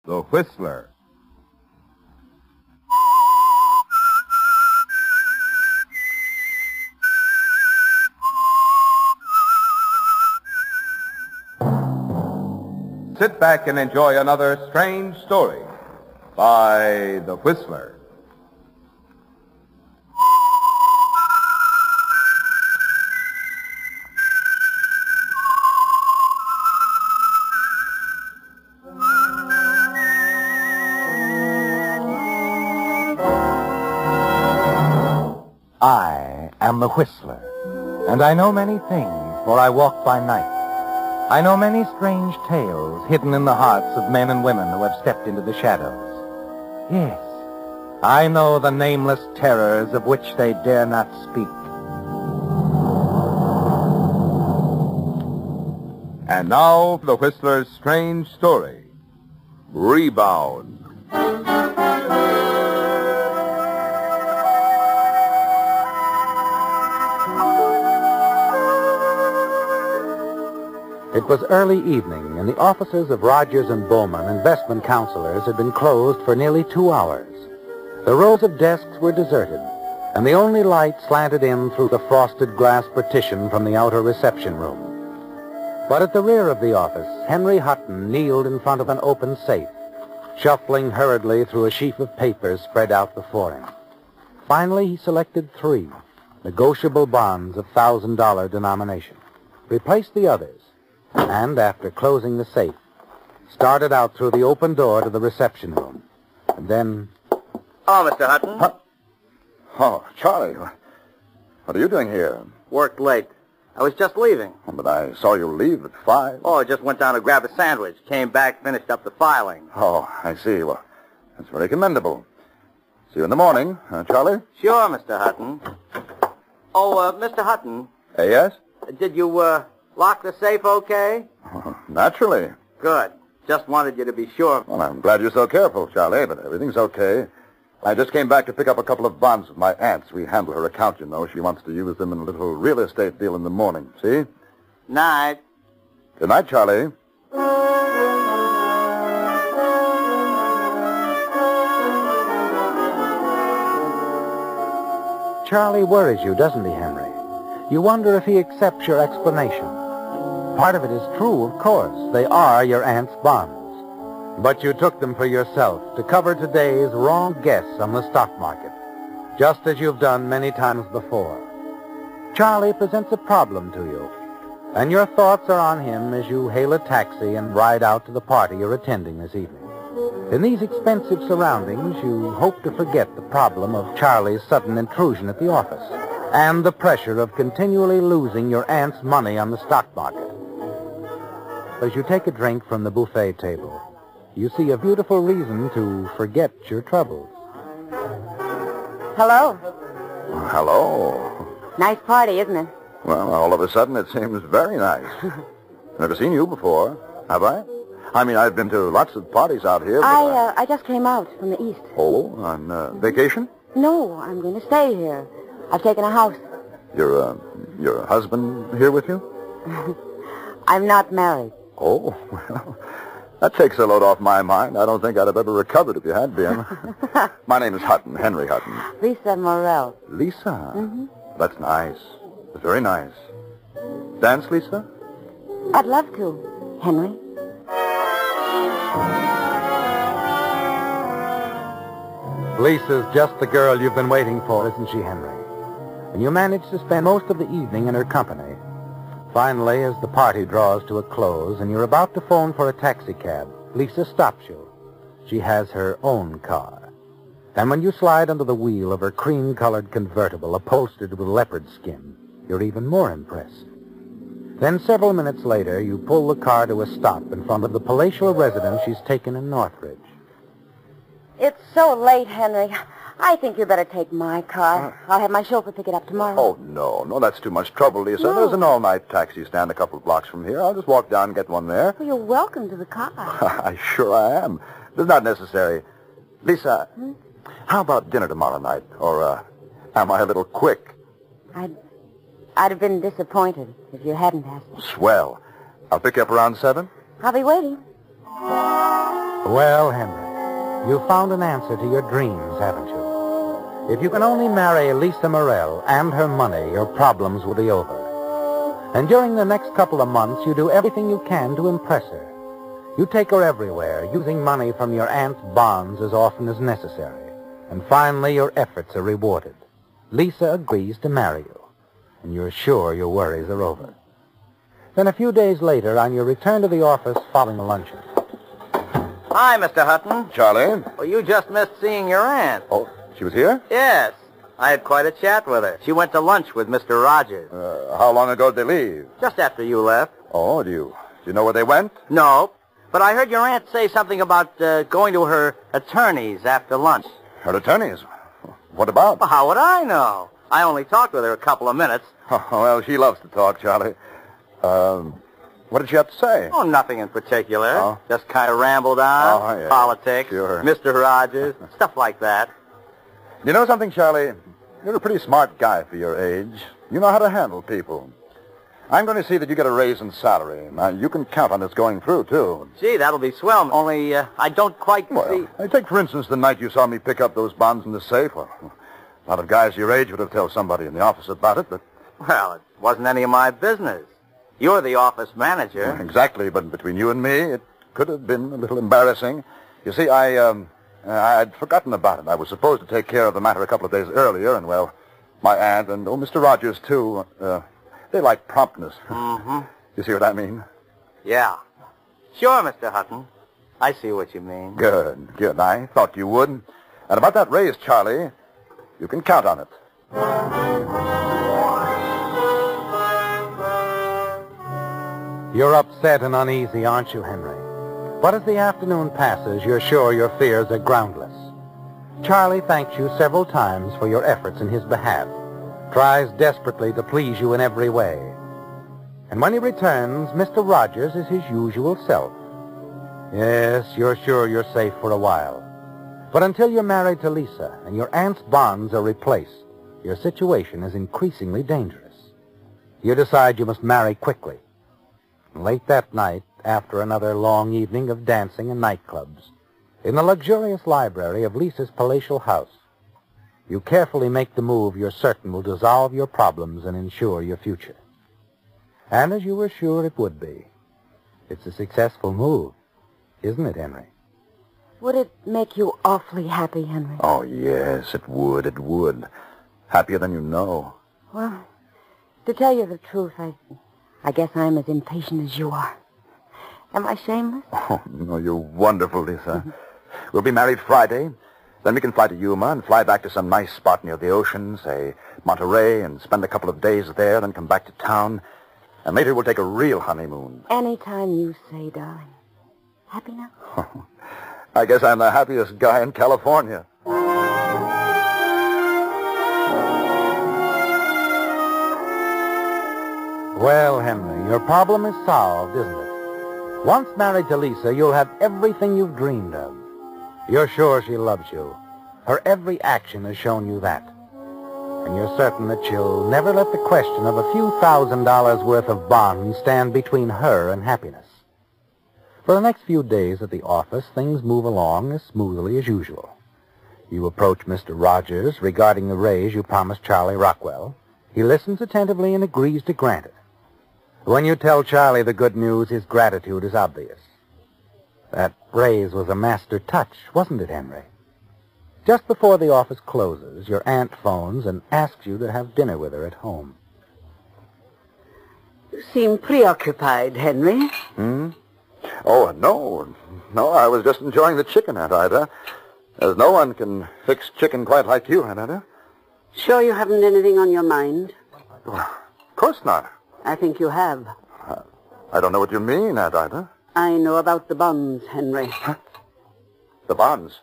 The Whistler. Sit back and enjoy another strange story by The Whistler. I am the Whistler, and I know many things, for I walk by night. I know many strange tales hidden in the hearts of men and women who have stepped into the shadows. Yes, I know the nameless terrors of which they dare not speak. And now, The Whistler's strange story, Rebound. It was early evening, and the offices of Rogers and Bowman, investment counselors, had been closed for nearly 2 hours. The rows of desks were deserted, and the only light slanted in through the frosted glass partition from the outer reception room. But at the rear of the office, Henry Hutton kneeled in front of an open safe, shuffling hurriedly through a sheaf of papers spread out before him. Finally, he selected 3 negotiable bonds of $1,000 denomination, replaced the others, and, after closing the safe, started out through the open door to the reception room. And then... Oh, Mr. Hutton. Huh? Oh, Charlie, what are you doing here? Worked late. I was just leaving. Oh, but I saw you leave at 5. Oh, I just went down to grab a sandwich. Came back, finished up the filing. Oh, I see. Well, that's very commendable. See you in the morning, Charlie? Sure, Mr. Hutton. Oh, Mr. Hutton. Yes? Did you, lock the safe okay? Oh, naturally. Good. Just wanted you to be sure. Well, I'm glad you're so careful, Charlie, but everything's okay. I just came back to pick up a couple of bonds with my aunt's. We handle her account, you know. She wants to use them in a little real estate deal in the morning. See? Night. Good night, Charlie. Charlie worries you, doesn't he, Henry? You wonder if he accepts your explanation. Part of it is true, of course. They are your aunt's bonds. But you took them for yourself to cover today's wrong guess on the stock market, just as you've done many times before. Charlie presents a problem to you, and your thoughts are on him as you hail a taxi and ride out to the party you're attending this evening. In these expensive surroundings, you hope to forget the problem of Charlie's sudden intrusion at the office and the pressure of continually losing your aunt's money on the stock market. As you take a drink from the buffet table, you see a beautiful reason to forget your troubles. Hello. Hello. Nice party, isn't it? Well, all of a sudden it seems very nice. Never seen you before, have I? I mean, I've been to lots of parties out here. But I just came out from the east. Oh, on vacation? No, I'm going to stay here. I've taken a house. Your husband here with you? I'm not married. Oh, well, that takes a load off my mind. I don't think I'd have ever recovered if you had been. My name is Hutton, Henry Hutton. Lisa Morrell. Lisa? Mm-hmm. That's nice. That's very nice. Dance, Lisa? I'd love to, Henry. Lisa's just the girl you've been waiting for, isn't she, Henry? And you manage to spend most of the evening in her company. Finally, as the party draws to a close and you're about to phone for a taxicab, Lisa stops you. She has her own car. And when you slide under the wheel of her cream-colored convertible upholstered with leopard skin, you're even more impressed. Then several minutes later, you pull the car to a stop in front of the palatial residence she's taken in Northridge. It's so late, Henry. I think you better take my car. I'll have my chauffeur pick it up tomorrow. Oh, no, that's too much trouble, Lisa. No. There's an all-night taxi stand a couple of blocks from here. I'll just walk down and get one there. Well, you're welcome to the car. I sure I am. It's not necessary. Lisa, how about dinner tomorrow night? Or, am I a little quick? I'd have been disappointed if you hadn't asked me. Swell. I'll pick you up around 7. I'll be waiting. Well, Henry, you've found an answer to your dreams, haven't you? If you can only marry Lisa Morrell and her money, your problems will be over. And during the next couple of months, you do everything you can to impress her. You take her everywhere, using money from your aunt's bonds as often as necessary. And finally, your efforts are rewarded. Lisa agrees to marry you, and you're sure your worries are over. Then a few days later, on your return to the office following luncheon. Hi, Mr. Hutton. Charlie? Well, you just missed seeing your aunt. Oh, she was here? Yes. I had quite a chat with her. She went to lunch with Mr. Rogers. How long ago did they leave? Just after you left. Oh, do you know where they went? No. But I heard your aunt say something about going to her attorney's after lunch. Her attorneys? What about? Well, how would I know? I only talked with her a couple of minutes. Oh, well, she loves to talk, Charlie. What did she have to say? Oh, nothing in particular. Oh? Just kind of rambled on. Oh, yeah. Politics. Sure. Mr. Rogers. Stuff like that. You know something, Charlie? You're a pretty smart guy for your age. You know how to handle people. I'm going to see that you get a raise in salary. Now, you can count on this going through, too. Gee, that'll be swell. Only I don't quite see... Well, take, for instance, the night you saw me pick up those bonds in the safe. Well, a lot of guys your age would have told somebody in the office about it, but... Well, it wasn't any of my business. You're the office manager. Exactly, but between you and me, it could have been a little embarrassing. You see, I'd forgotten about it. I was supposed to take care of the matter a couple of days earlier, and, well, my aunt and, Mr. Rogers, too, they like promptness. Mm-hmm. You see what I mean? Yeah. Sure, Mr. Hutton. I see what you mean. Good, good. I thought you would. And about that raise, Charlie, you can count on it. You're upset and uneasy, aren't you, Henry? But as the afternoon passes, you're sure your fears are groundless. Charlie thanks you several times for your efforts in his behalf, tries desperately to please you in every way. And when he returns, Mr. Rogers is his usual self. Yes, you're sure you're safe for a while. But until you're married to Lisa and your aunt's bonds are replaced, your situation is increasingly dangerous. You decide you must marry quickly. Late that night, after another long evening of dancing and nightclubs, in the luxurious library of Lisa's palatial house, you carefully make the move you're certain will dissolve your problems and ensure your future. And as you were sure it would be, it's a successful move, isn't it, Henry? Would it make you awfully happy, Henry? Oh, yes, it would, it would. Happier than you know. Well, to tell you the truth, I guess I'm as impatient as you are. Am I shameless? Oh, no, you're wonderful, Lisa. We'll be married Friday. Then we can fly to Yuma and fly back to some nice spot near the ocean, say Monterey, and spend a couple of days there, then come back to town. And later we'll take a real honeymoon. Anytime you say, darling. Happy now? I guess I'm the happiest guy in California. Well, Henry, your problem is solved, isn't it? Once married to Lisa, you'll have everything you've dreamed of. You're sure she loves you. Her every action has shown you that. And you're certain that she'll never let the question of a few $1,000s worth of bonds stand between her and happiness. For the next few days at the office, things move along as smoothly as usual. You approach Mr. Rogers regarding the raise you promised Charlie Rockwell. He listens attentively and agrees to grant it. When you tell Charlie the good news, his gratitude is obvious. That raise was a master touch, wasn't it, Henry? Just before the office closes, your aunt phones and asks you to have dinner with her at home. You seem preoccupied, Henry. Oh, no, I was just enjoying the chicken, Aunt Ida. As no one can fix chicken quite like you, Aunt Ida. Sure you haven't anything on your mind? Well, of course not. I think you have. I don't know what you mean, Aunt Ida. I know about the bonds, Henry. Huh? The bonds?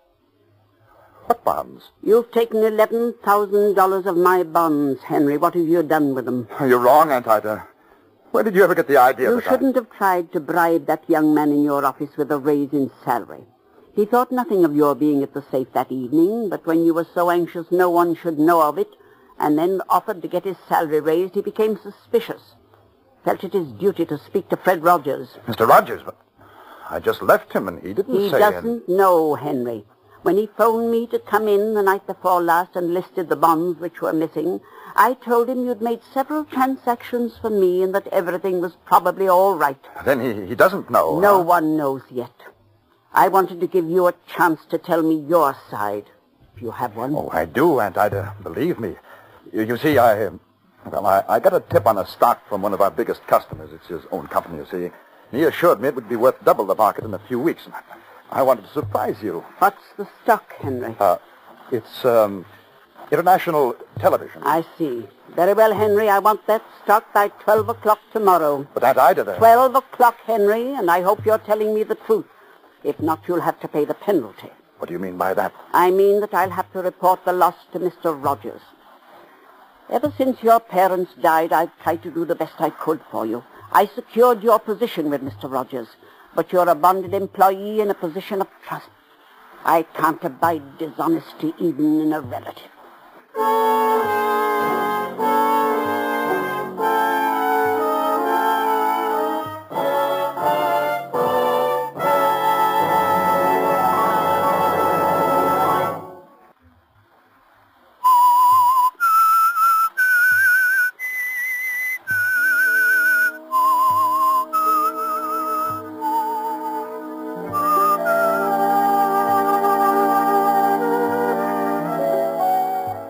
What bonds? You've taken $11,000 of my bonds, Henry. What have you done with them? You're wrong, Aunt Ida. Where did you ever get the idea You of it? shouldn't have tried to bribe that young man in your office with a raise in salary. He thought nothing of your being at the safe that evening, but when you were so anxious no one should know of it, and then offered to get his salary raised, he became suspicious. Felt it his duty to speak to Fred Rogers. Mr. Rogers? I just left him, and he didn't He say... doesn't know, Henry. When he phoned me to come in the night before last and listed the bonds which were missing, I told him you'd made several transactions for me and that everything was probably all right. Then he doesn't know. No huh? one knows yet. I wanted to give you a chance to tell me your side, if you have one. Oh, I do, Aunt Ida. Believe me. You see, I got a tip on a stock from one of our biggest customers. It's his own company, you see. He assured me it would be worth double the market in a few weeks. I wanted to surprise you. What's the stock, Henry? It's International Television. I see. Very well, Henry. I want that stock by 12 o'clock tomorrow. But Aunt Ida there... 12 o'clock, Henry, and I hope you're telling me the truth. If not, you'll have to pay the penalty. What do you mean by that? I mean that I'll have to report the loss to Mr. Rogers. Ever since your parents died, I've tried to do the best I could for you. I secured your position with Mr. Rogers, but you're a bonded employee in a position of trust. I can't abide dishonesty even in a relative.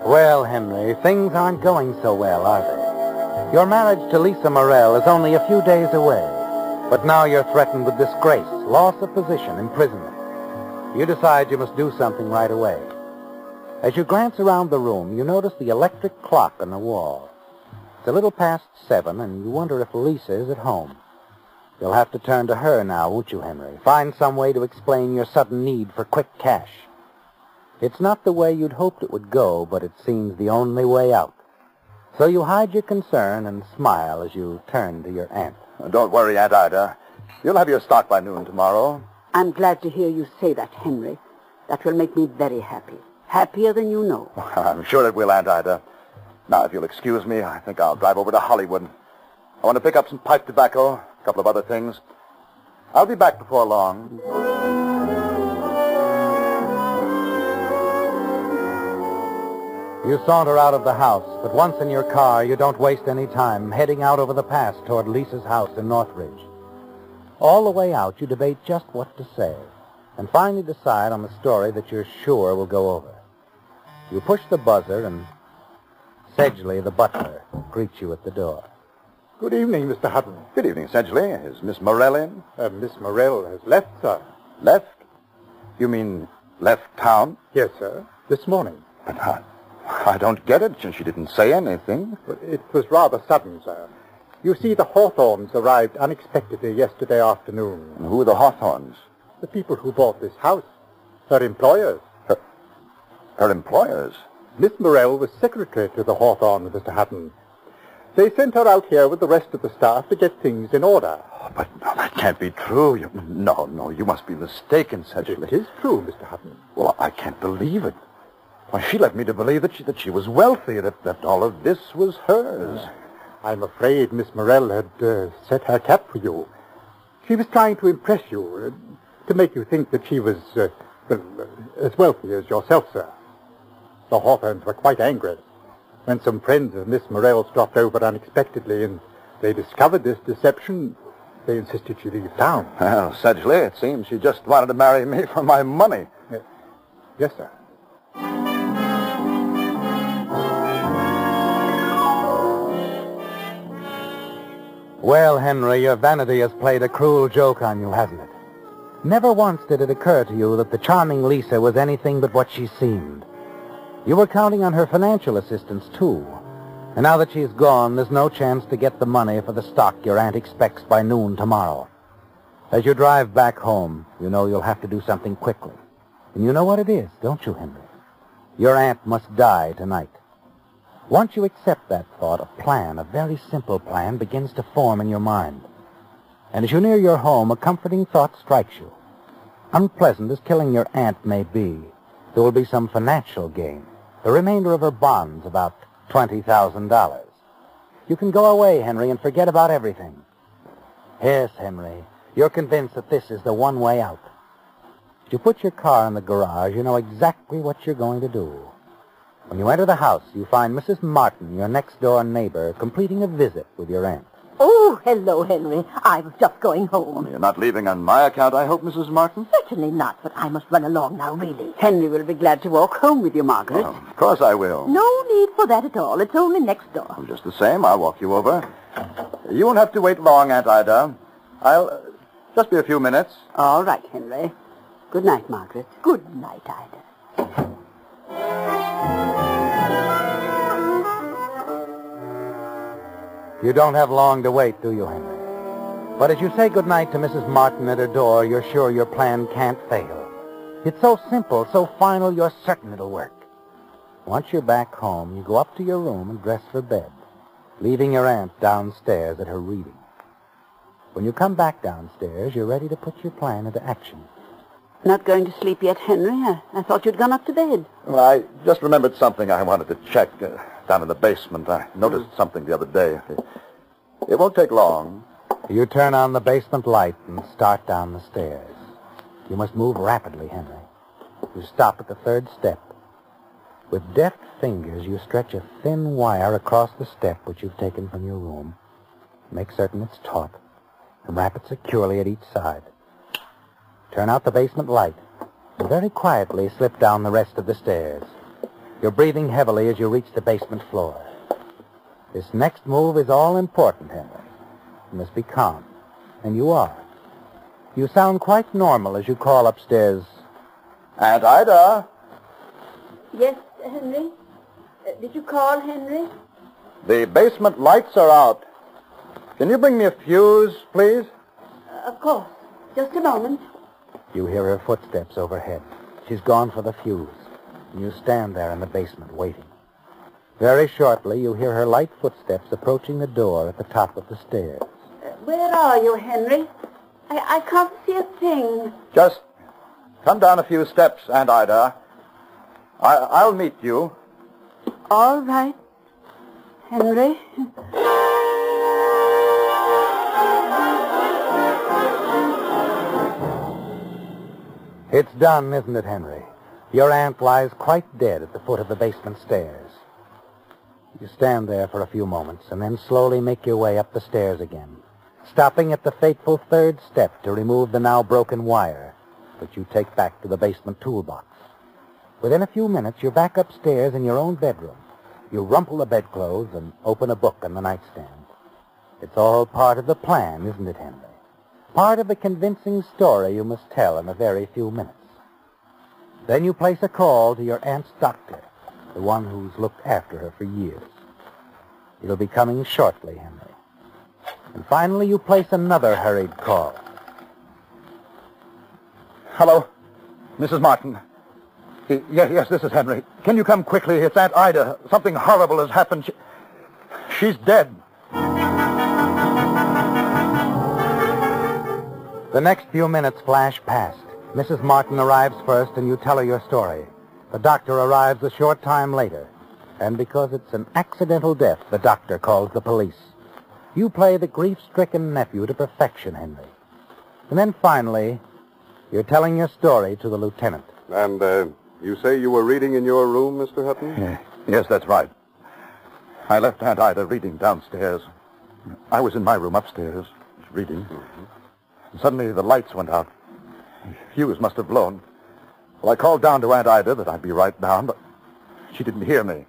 Well, Henry, things aren't going so well, are they? Your marriage to Lisa Morrell is only a few days away, but now you're threatened with disgrace, loss of position, imprisonment. You decide you must do something right away. As you glance around the room, you notice the electric clock on the wall. It's a little past 7, and you wonder if Lisa is at home. You'll have to turn to her now, won't you, Henry? Find some way to explain your sudden need for quick cash. It's not the way you'd hoped it would go, but it seems the only way out. So you hide your concern and smile as you turn to your aunt. Don't worry, Aunt Ida. You'll have your stock by noon tomorrow. I'm glad to hear you say that, Henry. That will make me very happy. Happier than you know. I'm sure it will, Aunt Ida. Now, if you'll excuse me, I think I'll drive over to Hollywood. I want to pick up some pipe tobacco, a couple of other things. I'll be back before long. You saunter out of the house, but once in your car, you don't waste any time heading out over the pass toward Lisa's house in Northridge. All the way out, you debate just what to say, and finally decide on the story that you're sure will go over. You push the buzzer, and Sedgley, the butler, greets you at the door. Good evening, Mr. Hutton. Good evening, Sedgley. Is Miss Morrell in? Miss Morrell has left, sir. Left? You mean left town? Yes, sir. This morning. But I don't get it. She didn't say anything. But it was rather sudden, sir. You see, the Hawthorns arrived unexpectedly yesterday afternoon. And who are the Hawthorns? The people who bought this house. Her employers. Her employers? Miss Morrell was secretary to the Hawthorns, Mr. Hutton. They sent her out here with the rest of the staff to get things in order. Oh, but no, that can't be true. No, you must be mistaken, Sedgley. It is true, Mr. Hutton. Well, I can't believe it. Why, she led me to believe that she was wealthy, that all of this was hers. I'm afraid Miss Morrell had set her cap for you. She was trying to impress you, to make you think that she was as wealthy as yourself, sir. The Hawthorns were quite angry when some friends of Miss Morrell's dropped over unexpectedly and they discovered this deception. They insisted she leave town. Well, Sedgley, it seems she just wanted to marry me for my money. Yes, sir. Well, Henry, your vanity has played a cruel joke on you, hasn't it? Never once did it occur to you that the charming Lisa was anything but what she seemed. You were counting on her financial assistance, too. And now that she's gone, there's no chance to get the money for the stock your aunt expects by noon tomorrow. As you drive back home, you know you'll have to do something quickly. And you know what it is, don't you, Henry? Your aunt must die tonight. Once you accept that thought, a plan, a very simple plan, begins to form in your mind. And as you near your home, a comforting thought strikes you. Unpleasant as killing your aunt may be, there will be some financial gain. The remainder of her bonds, about $20,000. You can go away, Henry, and forget about everything. Yes, Henry, You're convinced that this is the one way out. If you put your car in the garage, you know exactly what you're going to do. When you enter the house, you find Mrs. Martin, your next-door neighbor, completing a visit with your aunt. Oh, hello, Henry. I was just going home. You're not leaving on my account, I hope, Mrs. Martin? Certainly not, but I must run along now, really. Henry will be glad to walk home with you, Margaret. Oh, of course I will. No need for that at all. It's only next door. Well, just the same, I'll walk you over. You won't have to wait long, Aunt Ida. I'll just be a few minutes. All right, Henry. Good night, Margaret. Good night, Ida. You don't have long to wait, do you, Henry? But as you say goodnight to Mrs. Martin at her door, you're sure your plan can't fail. It's so simple, so final, you're certain it'll work. Once you're back home, you go up to your room and dress for bed, leaving your aunt downstairs at her reading. When you come back downstairs, you're ready to put your plan into action. Not going to sleep yet, Henry? I thought you'd gone up to bed. Well, I just remembered something I wanted to check down in the basement. I noticed something the other day. It won't take long. You turn on the basement light and start down the stairs. You must move rapidly, Henry. You stop at the third step. With deft fingers, you stretch a thin wire across the step which you've taken from your room. Make certain it's taut, and wrap it securely at each side. Turn out the basement light, and very quietly slip down the rest of the stairs. You're breathing heavily as you reach the basement floor. This next move is all important, Henry. You must be calm, and you are. You sound quite normal as you call upstairs, Aunt Ida? Yes, Henry? Did you call, Henry? The basement lights are out. Can you bring me a fuse, please? Of course. Just a moment. You hear her footsteps overhead. She's gone for the fuse, and you stand there in the basement waiting. Very shortly, you hear her light footsteps approaching the door at the top of the stairs. Where are you, Henry? I can't see a thing. Just come down a few steps, Aunt Ida. I'll meet you. All right, Henry. It's done, isn't it, Henry? Your aunt lies quite dead at the foot of the basement stairs. You stand there for a few moments and then slowly make your way up the stairs again, stopping at the fateful third step to remove the now broken wire, which you take back to the basement toolbox. Within a few minutes, you're back upstairs in your own bedroom. You rumple the bedclothes and open a book on the nightstand. It's all part of the plan, isn't it, Henry? Part of the convincing story you must tell in a very few minutes. Then you place a call to your aunt's doctor, the one who's looked after her for years. He'll be coming shortly, Henry. And finally, you place another hurried call. Hello, Mrs. Martin. Yes, this is Henry. Can you come quickly? It's Aunt Ida. Something horrible has happened. She's dead. The next few minutes flash past. Mrs. Martin arrives first, and you tell her your story. The doctor arrives a short time later. And because it's an accidental death, the doctor calls the police. You play the grief-stricken nephew to perfection, Henry. And then finally, you're telling your story to the lieutenant. And, you say you were reading in your room, Mr. Hutton? Yes, that's right. I left Aunt Ida reading downstairs. I was in my room upstairs, reading. Mm-hmm. Suddenly, the lights went out. The fuse must have blown. Well, I called down to Aunt Ida that I'd be right down, but she didn't hear me.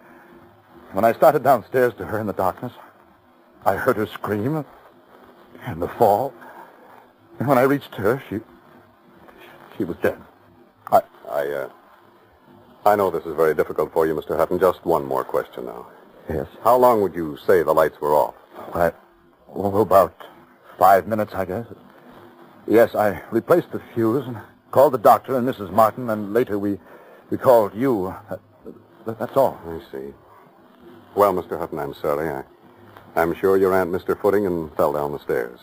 When I started downstairs to her in the darkness, I heard her scream and the fall. And when I reached her, she was dead. I know this is very difficult for you, Mr. Hutton. Just one more question now. Yes. How long would you say the lights were off? About 5 minutes, I guess. Yes, I replaced the fuse and called the doctor and Mrs. Martin, and later we called you. That's all. I see. Well, Mr. Hutton, I'm sorry. I'm sure your aunt missed her footing and fell down the stairs.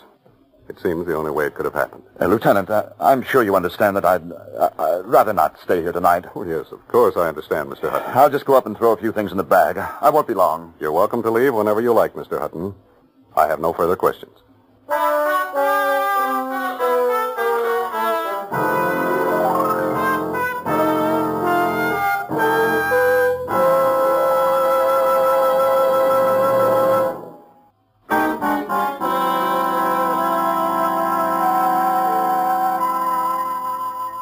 It seems the only way it could have happened. Lieutenant, I'm sure you understand that I'd rather not stay here tonight. Oh, yes, of course I understand, Mr. Hutton. I'll just go up and throw a few things in the bag. I won't be long. You're welcome to leave whenever you like, Mr. Hutton. I have no further questions.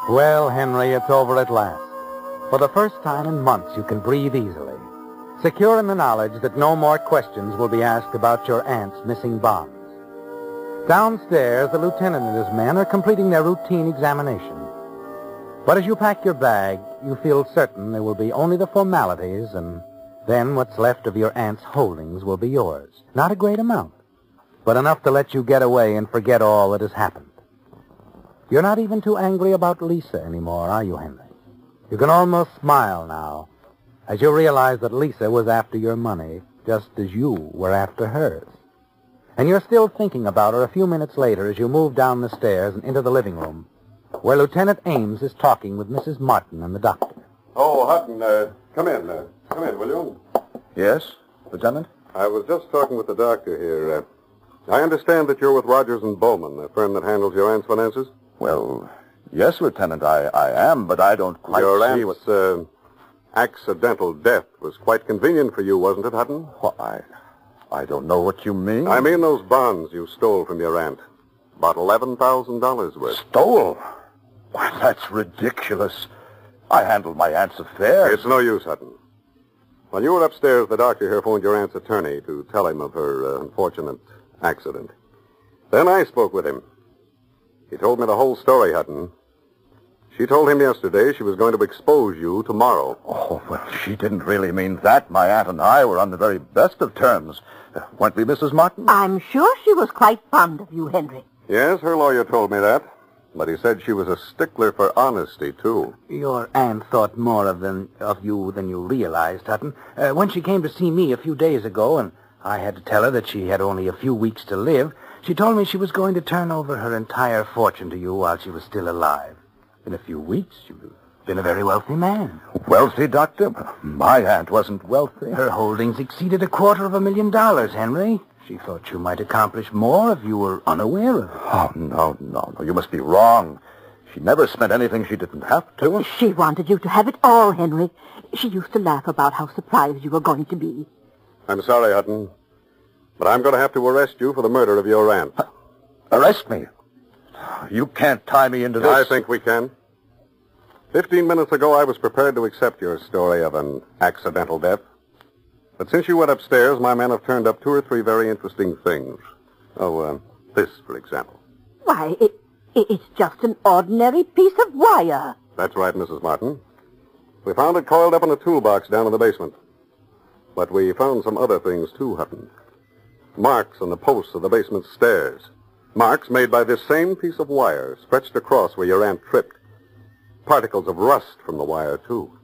Well, Henry, it's over at last. For the first time in months, you can breathe easily, secure in the knowledge that no more questions will be asked about your aunt's missing bonds. Downstairs, the lieutenant and his men are completing their routine examination. But as you pack your bag, you feel certain there will be only the formalities, and then what's left of your aunt's holdings will be yours. Not a great amount, but enough to let you get away and forget all that has happened. You're not even too angry about Lisa anymore, are you, Henry? You can almost smile now, as you realize that Lisa was after your money, just as you were after hers. And you're still thinking about her a few minutes later as you move down the stairs and into the living room, where Lieutenant Ames is talking with Mrs. Martin and the doctor. Oh, Hutton, come in. Come in, will you? Yes, Lieutenant? I was just talking with the doctor here. I understand that you're with Rogers and Bowman, the firm that handles your aunt's finances? Well, yes, Lieutenant, I am, but I don't quite your see aunt's accidental death was quite convenient for you, wasn't it, Hutton? Well, I don't know what you mean. I mean those bonds you stole from your aunt. About $11,000 worth. Stole? Why, that's ridiculous. I handled my aunt's affairs. It's no use, Hutton. When you were upstairs, the doctor here phoned your aunt's attorney to tell him of her unfortunate accident. Then I spoke with him. He told me the whole story, Hutton. She told him yesterday she was going to expose you tomorrow. Oh, well, she didn't really mean that. My aunt and I were on the very best of terms. Weren't we, Mrs. Martin? I'm sure she was quite fond of you, Henry. Yes, her lawyer told me that. But he said she was a stickler for honesty, too. Your aunt thought more of you than you realized, Hutton. When she came to see me a few days ago, and I had to tell her that she had only a few weeks to live, she told me she was going to turn over her entire fortune to you while she was still alive. In a few weeks, you would have been a very wealthy man. Wealthy, Doctor? My aunt wasn't wealthy. Her holdings exceeded $250,000, Henry. She thought you might accomplish more if you were unaware of it. Oh, no. You must be wrong. She never spent anything she didn't have to. She wanted you to have it all, Henry. She used to laugh about how surprised you were going to be. I'm sorry, Hutton, but I'm going to have to arrest you for the murder of your aunt. Arrest me? You can't tie me into this. I think we can. 15 minutes ago, I was prepared to accept your story of an accidental death. But since you went upstairs, my men have turned up 2 or 3 very interesting things. This, for example. Why, it's just an ordinary piece of wire. That's right, Mrs. Martin. We found it coiled up in a toolbox down in the basement. But we found some other things, too, Hutton. Marks on the posts of the basement stairs. Marks made by this same piece of wire stretched across where your aunt tripped. Particles of rust from the wire, too.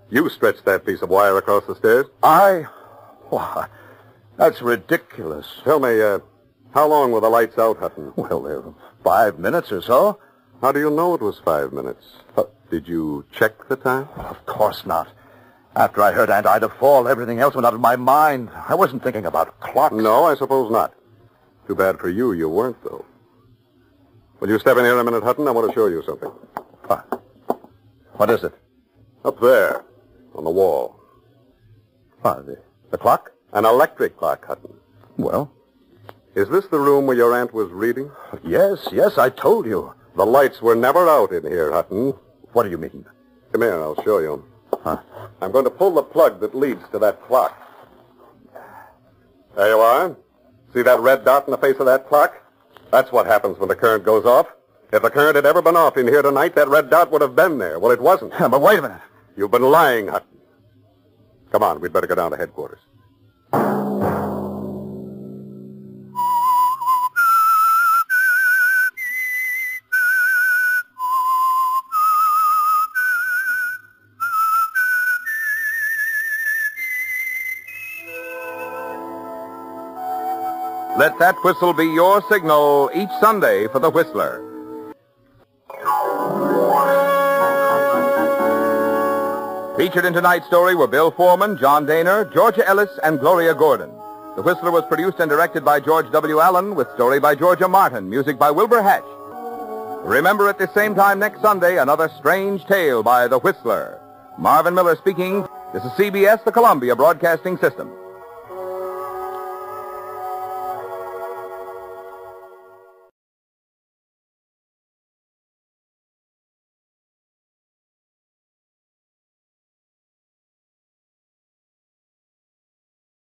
You stretched that piece of wire across the stairs? Why, that's ridiculous. Tell me, how long were the lights out, Hutton? Well, 5 minutes or so. How do you know it was 5 minutes? Did you check the time? Of course not. After I heard Aunt Ida fall, everything else went out of my mind. I wasn't thinking about clocks. No, I suppose not. Too bad for you, you weren't, though. Will you step in here a minute, Hutton? I want to show you something. What is it? Up there, on the wall. The clock? An electric clock, Hutton. Well? Is this the room where your aunt was reading? Yes, I told you. The lights were never out in here, Hutton. What do you mean? Come here, I'll show you. I'm going to pull the plug that leads to that clock. There you are. See that red dot in the face of that clock? That's what happens when the current goes off. If the current had ever been off in here tonight, that red dot would have been there. Well, it wasn't. But wait a minute. You've been lying, Hutton. Come on, we'd better go down to headquarters. Let that whistle be your signal each Sunday for the Whistler. Featured in tonight's story were Bill Foreman, John Daner, Georgia Ellis, and Gloria Gordon. The Whistler was produced and directed by George W. Allen, with story by Georgia Martin, music by Wilbur Hatch. Remember at the same time next Sunday, another strange tale by The Whistler. Marvin Miller speaking. This is CBS, the Columbia Broadcasting System.